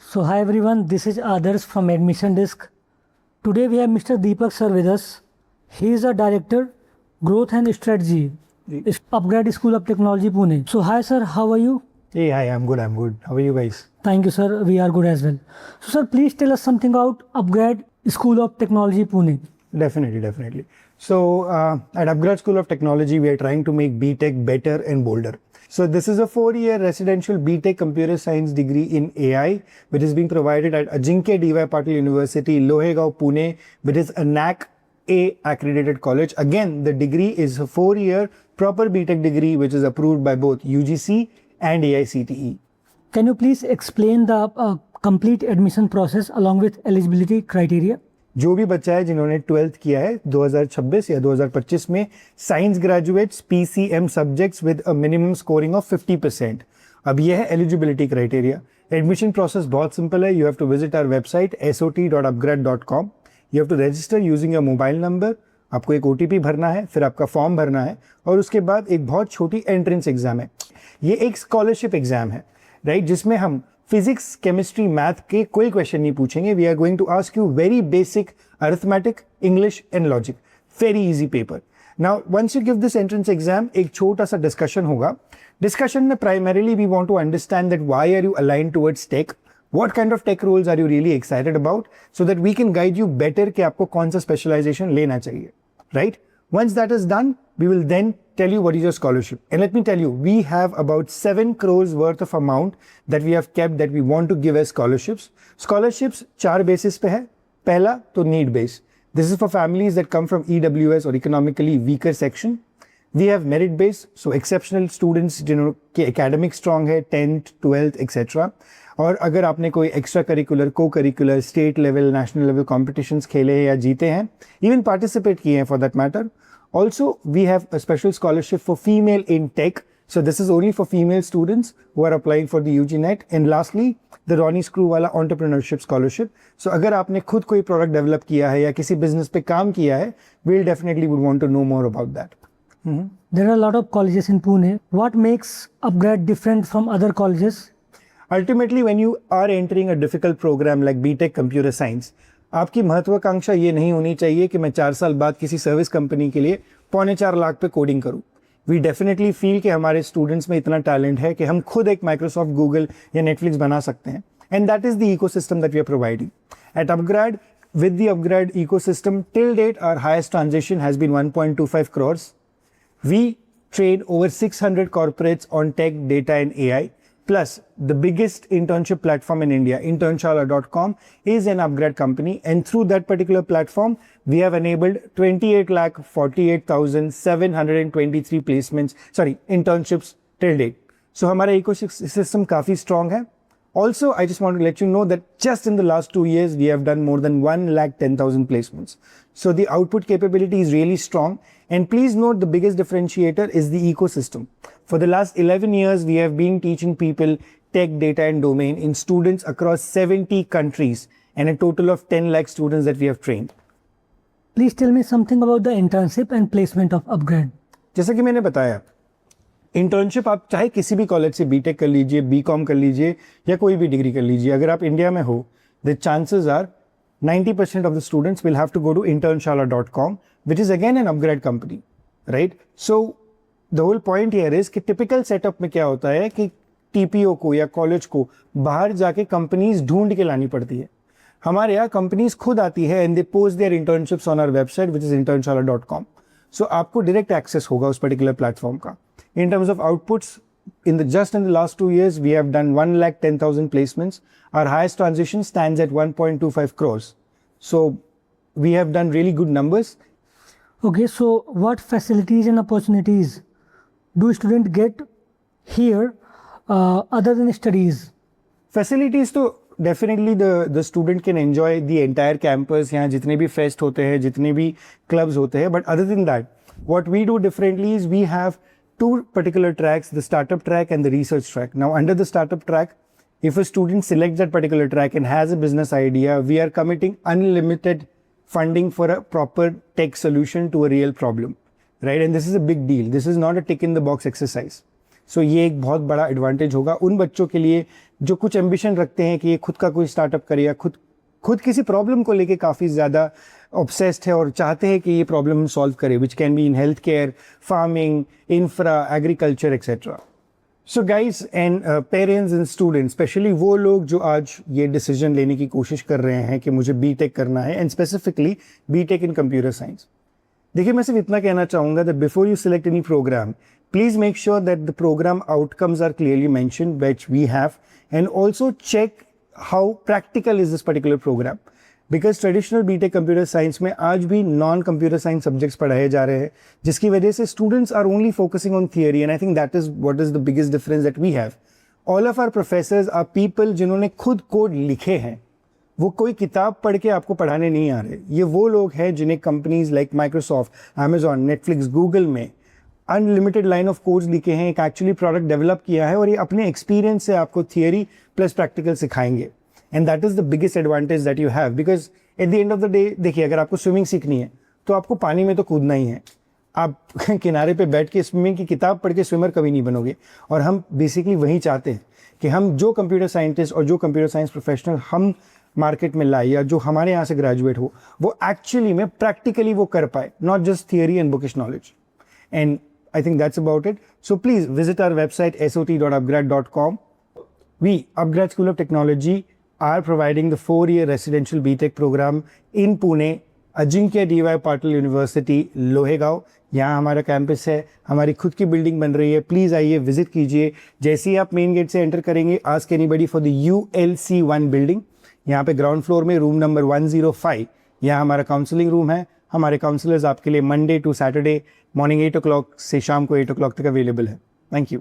So hi everyone, this is Adarsh from Admission Desk. Today we have Mr. Deepak sir with us. He is a director, growth and strategy, Upgrad School of Technology, Pune. So hi sir, how are you? Hey, hi, I'm good. How are you guys? Thank you sir, we are good as well. So sir, please tell us something about Upgrad School of Technology, Pune. Definitely. So at Upgrad School of Technology, we are trying to make BTech better and bolder. So this is a 4-year residential BTech Computer Science degree in AI, which is being provided at Ajinkya DY Patil University, Lohegaon, Pune, which is a NAC A accredited college. Again, the degree is a 4-year proper BTech degree, which is approved by both UGC and AICTE. Can you please explain the complete admission process along with eligibility criteria? जो भी बच्चा है जिन्होंने 12th किया है 2026 या 2025 में science graduates PCM subjects with a minimum scoring of 50%. अब ये है एलिजिबिलिटी क्राइटेरिया. एडमिशन प्रोसेस बहुत सिंपल है. You have to visit our website sot.upgrad.com. You have to register using your mobile number. आपको एक OTP भरना है, फिर आपका फॉर्म भरना है और उसके बाद एक बहुत छोटी एंट्रेंस एग्जाम है. ये एक स्कॉलरशिप एग्जाम है, राइट, जिसमें हम फिजिक्स, केमिस्ट्री, मैथ के कोई क्वेश्चन नहीं पूछेंगे. We are going to ask you very basic arithmetic, English and logic. Very easy paper. Now once you give this entrance exam, एक छोटा सा डिस्कशन होगा. डिस्कशन में primarily we want to understand that why are you aligned towards tech, what kind of tech roles are you really excited about, so that we can guide you better कि आपको कौन सा specialization लेना चाहिए, right? Once that is done, we will then tell you what is your scholarship. And let me tell you, we have about 7 crores worth of amount that we have kept that we want to give as scholarships. Scholarships 4 basis पे है. पहला तो need base. This is for families that come from EWS or economically weaker section. We have merit base, so exceptional students जिन्हों के academic strong है, 10th, 12th, etc. और अगर आपने कोई extra curricular, co curricular, state level, national level competitions खेले हैं या जीते हैं, इवन पार्टिसिपेट किए हैं for that matter. Also we have a special scholarship for female in tech. So this is only for female students who are applying for the UG NET. And lastly the Ronnie Screwvala entrepreneurship scholarship. So अगर आपने खुद कोई product develop किया है या किसी business पे काम किया है, we'll definitely would want to know more about that. There are a lot of colleges in Pune. What makes Upgrad different from other colleges? Ultimately, when you are entering a difficult program like BTech Computer Science, आपकी महत्वाकांक्षा ये नहीं होनी चाहिए कि मैं 4 साल बाद किसी सर्विस कंपनी के लिए 4.25 लाख पे कोडिंग करूं. वी डेफिनेटली फील कि हमारे स्टूडेंट्स में इतना टैलेंट है कि हम खुद एक माइक्रोसॉफ्ट, गूगल या नेटफ्लिक्स बना सकते हैं. And that is the ecosystem that we are providing at upGrad. With the Upgrad ecosystem, till date, our highest transaction has been 1.25 crores. We train over 600 corporates on tech, data, and AI. Plus, the biggest internship platform in India, internshala.com, is an Upgrad company. And through that particular platform, we have enabled 28,48,723 internships till date. So, our ecosystem is काफी strong है. Also, I just want to let you know that just in the last 2 years, we have done more than 110,000 placements. So the output capability is really strong. And please note, the biggest differentiator is the ecosystem. For the last 11 years, we have been teaching people tech, data, and domain in students across 70 countries and a total of 10 lakh students that we have trained. Please tell me something about the internship and placement of Upgrad. जैसा कि मैंने बताया, internship आप चाहे किसी भी college से BTech कर लीजिए, बीकॉम कर लीजिए या कोई भी डिग्री कर लीजिए, अगर आप इंडिया में हो, the chances are 90% of the students will have to go to internshala.com, which is again an Upgrad company, right? So the whole point here is कि टिपिकल सेटअप में क्या होता है कि टीपीओ को या कॉलेज को बाहर जाके कंपनीज ढूंढ के लानी पड़ती है. हमारे यहाँ कंपनीज खुद आती है and they post their internships on our website which is internshala.com. So आपको डायरेक्ट एक्सेस होगा उस पर्टिकुलर प्लेटफॉर्म का. In terms of outputs, just in the last 2 years, we have done 110,000 placements. Our highest transaction stands at 1.25 crores. So we have done really good numbers. Okay, so what facilities and opportunities do students get here other than studies? Facilities तो definitely the student can enjoy the entire campus. यहाँ जितने भी fest होते हैं, जितने भी clubs होते हैं. But other than that, what we do differently is we have 2 particular tracks, the startup track and the research track. Now, under the startup track, if a student selects that particular track and has a business idea, we are committing unlimited funding for a proper tech solution to a real problem, right? And this is a big deal. This is not a tick in the box exercise. So ये एक बहुत बड़ा advantage होगा उन बच्चों के लिए जो कुछ एम्बिशन रखते हैं कि ये खुद का कोई स्टार्टअप करे या खुद किसी प्रॉब्लम को लेके काफ़ी ज़्यादा ऑब्सेस्ड है और चाहते हैं कि ये प्रॉब्लम सॉल्व करे, which can be in health care, farming, infra, agriculture etcetera. So guys and parents and students, specially वो लोग जो आज ये डिसीजन लेने की कोशिश कर रहे हैं कि मुझे बीटेक करना है and specifically BTech in computer science. देखिए, मैं सिर्फ इतना कहना चाहूँगा that before you select any program, please make sure that the program outcomes are clearly mentioned, which we have, and also check how practical is this particular program. Because traditional BTech computer science में आज भी non-computer science subjects पढ़ाए जा रहे हैं, जिसकी वजह से students are only focusing on theory, and I think that is what is the biggest difference that we have. All of our professors are people जिन्होंने खुद कोड लिखे हैं. वो कोई किताब पढ़ के आपको पढ़ाने नहीं आ रहे. ये वो लोग हैं जिन्हें companies like Microsoft, Amazon, Netflix, Google में अनलिमिटेड लाइन ऑफ कोड्स लिखे हैं, एक एक्चुअली प्रोडक्ट डेवलप किया है और ये अपने एक्सपीरियंस से आपको थियरी प्लस प्रैक्टिकल सिखाएंगे. And that is the biggest advantage that you have, because at the end of the day देखिए, अगर आपको स्विमिंग सीखनी है तो आपको पानी में तो कूदना ही है. आप किनारे पे बैठ के स्विमिंग की किताब पढ़ के स्विमर कभी नहीं बनोगे. और हम बेसिकली वही चाहते हैं कि हम जो कंप्यूटर साइंटिस्ट और जो कंप्यूटर साइंस प्रोफेशनल हम मार्केट में लाए या जो हमारे यहाँ से ग्रेजुएट हो, वो एक्चुअली में प्रैक्टिकली वो कर पाए, not just theory and bookish knowledge. And I think that's about it. So please visit our website sot.upgrad.com. We, Upgrad School of Technology, are providing the 4-year residential BTech program in Pune, Ajinkya DY Patil University, Lohegaon. यहाँ हमारा campus है, हमारी खुद की building बन रही है. Please आइए, विजिट कीजिए. जैसे ही आप मेन गेट से एंटर करेंगे, ask anybody for the ULC1 building. यहाँ पे ग्राउंड फ्लोर में रूम नंबर 105, यहाँ हमारा काउंसलिंग रूम है. हमारे काउंसलर्स आपके लिए Monday to Saturday morning 8 o'clock से शाम को 8 o'clock तक अवेलेबल है. Thank you.